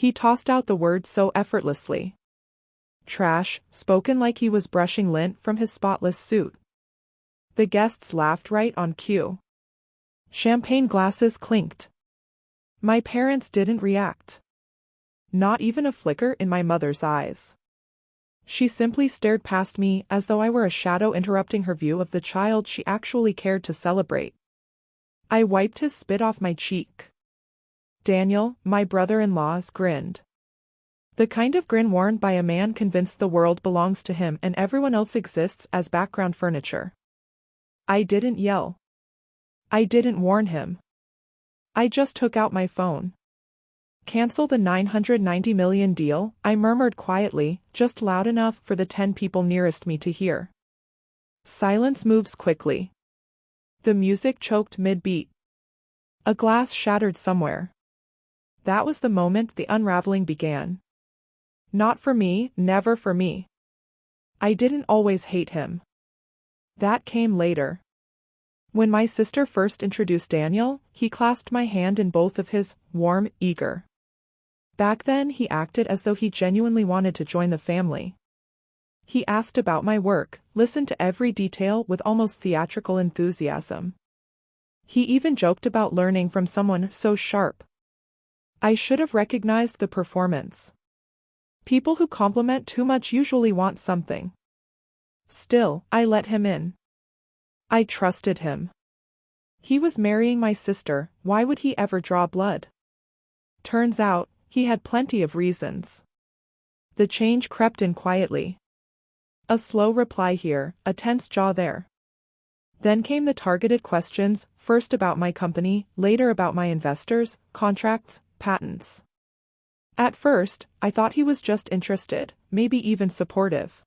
He tossed out the words so effortlessly. Trash, spoken like he was brushing lint from his spotless suit. The guests laughed right on cue. Champagne glasses clinked. My parents didn't react. Not even a flicker in my mother's eyes. She simply stared past me as though I were a shadow interrupting her view of the child she actually cared to celebrate. I wiped his spit off my cheek. Daniel, my brother-in-law, grinned. The kind of grin worn by a man convinced the world belongs to him and everyone else exists as background furniture. I didn't yell. I didn't warn him. I just took out my phone. Cancel the $990 million deal, I murmured quietly, just loud enough for the 10 people nearest me to hear. Silence moves quickly. The music choked mid-beat. A glass shattered somewhere. That was the moment the unraveling began. Not for me, never for me. I didn't always hate him. That came later. When my sister first introduced Daniel, he clasped my hand in both of his, warm, eager. Back then he acted as though he genuinely wanted to join the family. He asked about my work, listened to every detail with almost theatrical enthusiasm. He even joked about learning from someone so sharp. I should have recognized the performance. People who compliment too much usually want something. Still, I let him in. I trusted him. He was marrying my sister, why would he ever draw blood? Turns out, he had plenty of reasons. The change crept in quietly. A slow reply here, a tense jaw there. Then came the targeted questions, first about my company, later about my investors, contracts, patents. At first, I thought he was just interested, maybe even supportive.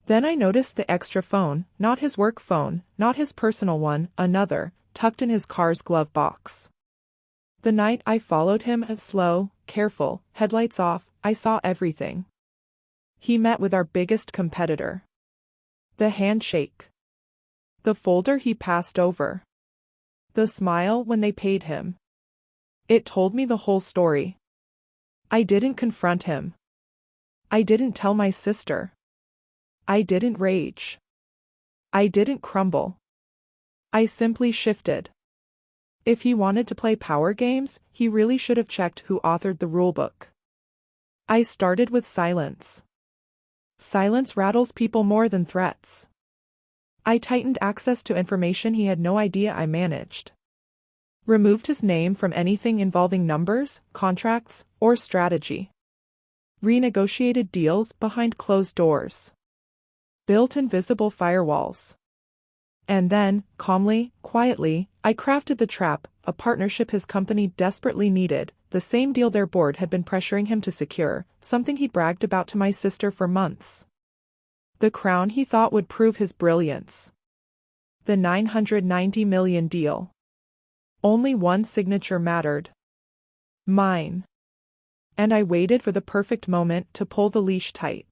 Then I noticed the extra phone, not his work phone, not his personal one, another, tucked in his car's glove box. The night I followed him, slow, careful, headlights off, I saw everything. He met with our biggest competitor. The handshake. The folder he passed over. The smile when they paid him. It told me the whole story. I didn't confront him. I didn't tell my sister. I didn't rage. I didn't crumble. I simply shifted. If he wanted to play power games, he really should have checked who authored the rulebook. I started with silence. Silence rattles people more than threats. I tightened access to information he had no idea I managed. Removed his name from anything involving numbers, contracts, or strategy. Renegotiated deals behind closed doors. Built invisible firewalls. And then, calmly, quietly, I crafted the trap, a partnership his company desperately needed, the same deal their board had been pressuring him to secure, something he'd bragged about to my sister for months. The crown he thought would prove his brilliance. The $990 million deal. Only one signature mattered. Mine. And I waited for the perfect moment to pull the leash tight.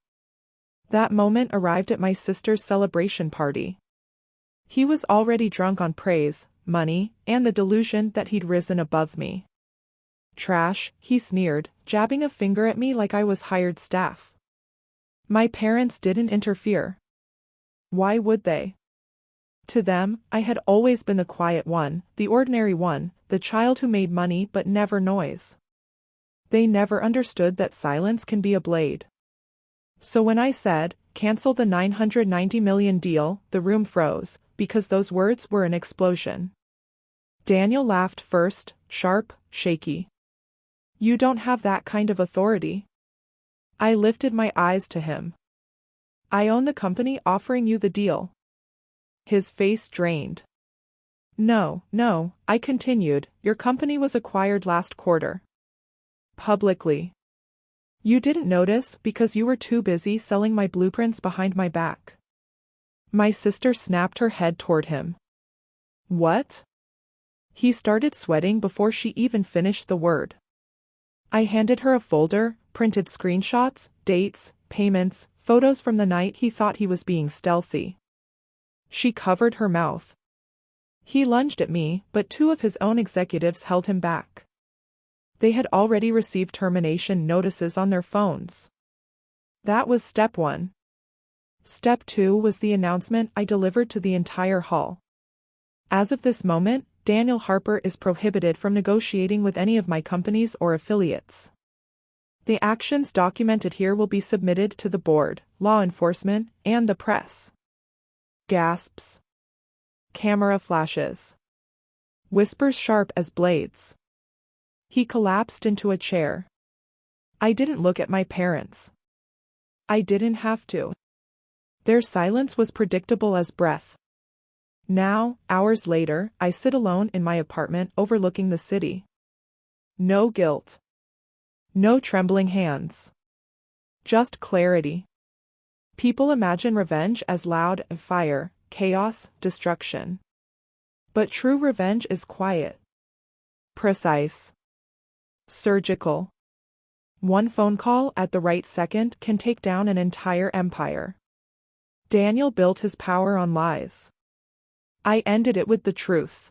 That moment arrived at my sister's celebration party. He was already drunk on praise, money, and the delusion that he'd risen above me. Trash, he sneered, jabbing a finger at me like I was hired staff. My parents didn't interfere. Why would they? To them, I had always been the quiet one, the ordinary one, the child who made money but never noise. They never understood that silence can be a blade. So when I said, cancel the $990 million deal, the room froze, because those words were an explosion. Daniel laughed first, sharp, shaky. You don't have that kind of authority. I lifted my eyes to him. I own the company offering you the deal. His face drained. No, I continued, your company was acquired last quarter. Publicly. You didn't notice because you were too busy selling my blueprints behind my back. My sister snapped her head toward him. What? He started sweating before she even finished the word. I handed her a folder, printed screenshots, dates, payments, photos from the night he thought he was being stealthy. She covered her mouth. He lunged at me, but two of his own executives held him back. They had already received termination notices on their phones. That was step 1. Step 2 was the announcement I delivered to the entire hall. As of this moment, Daniel Harper is prohibited from negotiating with any of my companies or affiliates. The actions documented here will be submitted to the board, law enforcement, and the press. Gasps. Camera flashes. Whispers sharp as blades. He collapsed into a chair. I didn't look at my parents. I didn't have to. Their silence was predictable as breath. Now, hours later, I sit alone in my apartment overlooking the city. No guilt. No trembling hands. Just clarity. People imagine revenge as loud fire, chaos, destruction. But true revenge is quiet. Precise. Surgical. One phone call at the right second can take down an entire empire. Daniel built his power on lies. I ended it with the truth.